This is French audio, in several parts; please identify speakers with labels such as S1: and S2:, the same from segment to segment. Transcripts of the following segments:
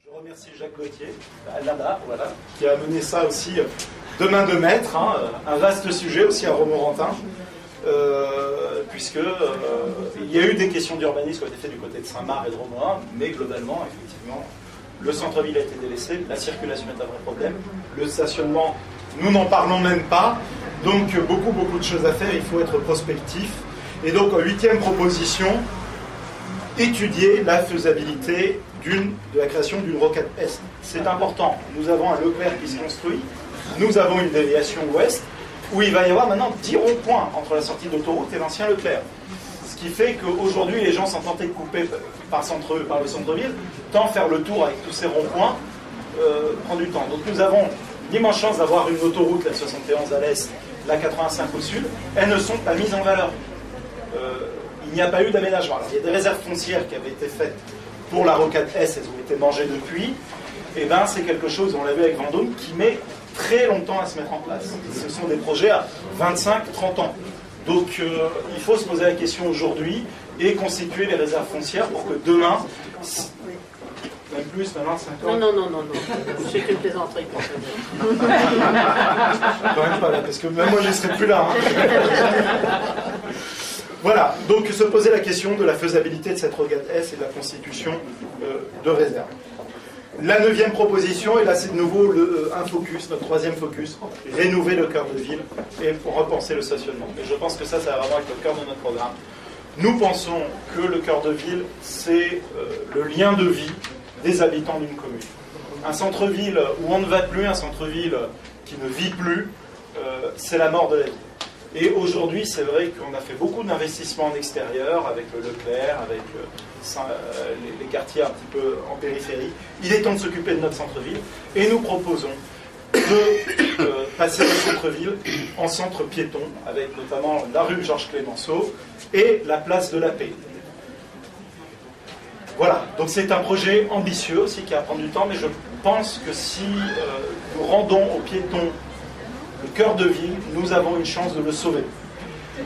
S1: Je remercie Jacques Gauthier, là-bas, voilà, qui a amené ça aussi de main de maître, un vaste sujet aussi à Romorantin, puisque il y a eu des questions d'urbanisme qui ont été faites du côté de Saint-Marc et de Romorantin, mais globalement, effectivement, le centre-ville a été délaissé, la circulation est un vrai problème, le stationnement, nous n'en parlons même pas, donc beaucoup de choses à faire, il faut être prospectif. Et donc, en 8e proposition, étudier la faisabilité de la création d'une rocade Est. C'est important. Nous avons un Leclerc qui se construit, nous avons une déviation ouest, où il va y avoir maintenant 10 ronds-points entre la sortie d'autoroute et l'ancien Leclerc. Ce qui fait qu'aujourd'hui, les gens sont tentés de couper par le centre-ville, tant faire le tour avec tous ces ronds-points prend du temps. Donc nous avons l'immense chance d'avoir une autoroute, la 71 à l'est, la 85 au sud. Elles ne sont pas mises en valeur. Il n'y a pas eu d'aménagement. Alors, il y a des réserves foncières qui avaient été faites pour la rocade S, elles ont été mangées depuis. Et bien, c'est quelque chose, on l'a vu avec Vendôme, qui met très longtemps à se mettre en place. Ce sont des projets à 25-30 ans. Donc, il faut se poser la question aujourd'hui et constituer les réserves foncières pour que demain, même plus, maintenant 5 ans.
S2: Non. C'est une plaisanterie pour ça.
S1: Quand même pas là, parce que même moi, je ne serai plus là. Voilà, donc se poser la question de la faisabilité de cette rocade S et de la constitution de réserve. La 9e proposition, et là c'est de nouveau un focus, notre 3e focus, rénover le cœur de ville et repenser le stationnement. Et je pense que ça va vraiment être le cœur de notre programme. Nous pensons que le cœur de ville, c'est le lien de vie des habitants d'une commune. Un centre-ville où on ne va plus, un centre-ville qui ne vit plus, c'est la mort de la vie. Et aujourd'hui, c'est vrai qu'on a fait beaucoup d'investissements en extérieur, avec le Leclerc, avec les quartiers un petit peu en périphérie. Il est temps de s'occuper de notre centre-ville. Et nous proposons de passer le centre-ville en centre piéton, avec notamment la rue Georges Clémenceau et la place de la Paix. Voilà, donc c'est un projet ambitieux aussi qui va prendre du temps, mais je pense que si nous rendons aux piétons le cœur de ville, nous avons une chance de le sauver.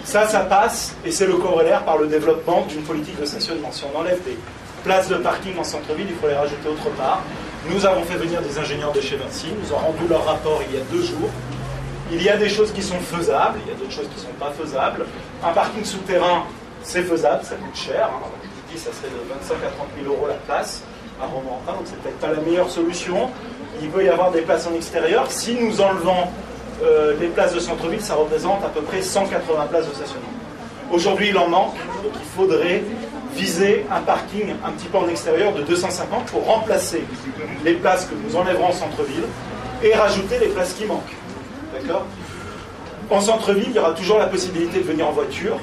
S1: Ça passe, et c'est le corollaire par le développement d'une politique de stationnement. Si on enlève des places de parking en centre-ville, il faut les rajouter autre part. Nous avons fait venir des ingénieurs de chez Vinci, nous avons rendu leur rapport il y a 2 jours. Il y a des choses qui sont faisables, il y a d'autres choses qui ne sont pas faisables. Un parking souterrain, c'est faisable, ça coûte cher. Je vous dis, ça serait de 25 à 30 000 euros la place à Romorantin, donc c'est peut-être pas la meilleure solution. Il peut y avoir des places en extérieur. Si nous enlevons les places de centre-ville, ça représente à peu près 180 places de stationnement. Aujourd'hui, il en manque, donc il faudrait viser un parking un petit peu en extérieur de 250 pour remplacer les places que nous enlèverons en centre-ville et rajouter les places qui manquent. D'accord ? En centre-ville, il y aura toujours la possibilité de venir en voiture.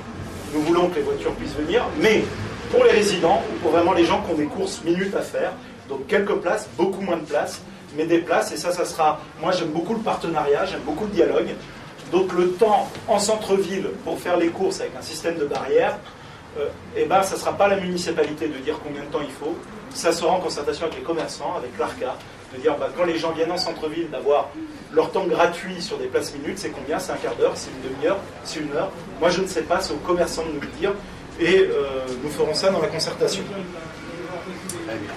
S1: Nous voulons que les voitures puissent venir, mais pour les résidents ou pour vraiment les gens qui ont des courses minutes à faire, donc quelques places, beaucoup moins de places, mais des places, et ça sera... Moi, j'aime beaucoup le partenariat, j'aime beaucoup le dialogue. Donc le temps en centre-ville pour faire les courses avec un système de barrières, ça ne sera pas la municipalité de dire combien de temps il faut, ça sera en concertation avec les commerçants, avec l'ARCA, de dire quand les gens viennent en centre-ville, d'avoir leur temps gratuit sur des places minutes, c'est combien? C'est un quart d'heure, c'est une demi-heure, c'est 1 heure. Moi, je ne sais pas, c'est aux commerçants de nous le dire, et nous ferons ça dans la concertation.
S3: Très bien.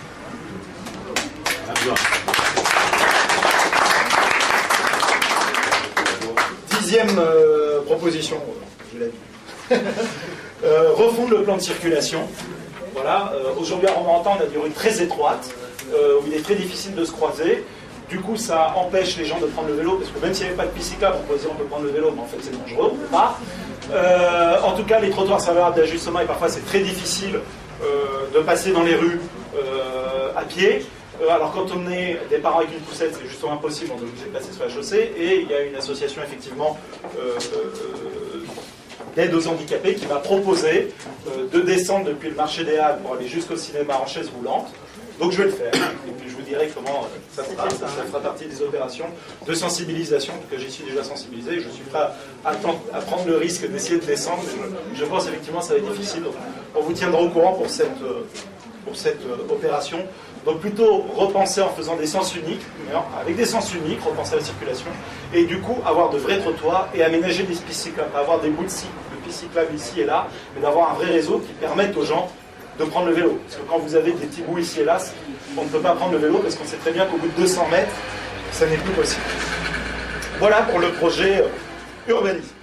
S1: 10e proposition, je l'ai dit. Refondre le plan de circulation. Voilà, aujourd'hui à Romorantin, on a des rues très étroites, où il est très difficile de se croiser. Du coup, ça empêche les gens de prendre le vélo, parce que même s'il n'y avait pas de piste cyclable, on pourrait dire on peut prendre le vélo, mais en fait c'est dangereux, on ne peut pas. En tout cas, les trottoirs servent d'ajustement, et parfois c'est très difficile de passer dans les rues à pied. Alors quand on est des parents avec une poussette, c'est justement impossible, on est obligé de passer sur la chaussée, et il y a une association effectivement d'aide aux handicapés qui m'a proposé de descendre depuis le marché des Halles pour aller jusqu'au cinéma en chaise roulante. Donc je vais le faire, et puis je vous dirai comment ça sera. Ça fera partie des opérations de sensibilisation, que j'y suis déjà sensibilisé, et je suis prêt à prendre le risque d'essayer de descendre, mais je pense effectivement que ça va être difficile. Donc on vous tiendra au courant pour cette opération. Donc plutôt repenser en faisant des sens uniques, avec des sens uniques, repenser la circulation, et du coup avoir de vrais trottoirs et aménager des pistes cyclables, avoir des bouts de pistes cyclables ici et là, mais d'avoir un vrai réseau qui permette aux gens de prendre le vélo. Parce que quand vous avez des petits bouts ici et là, on ne peut pas prendre le vélo parce qu'on sait très bien qu'au bout de 200 mètres, ça n'est plus possible. Voilà pour le projet urbanisme.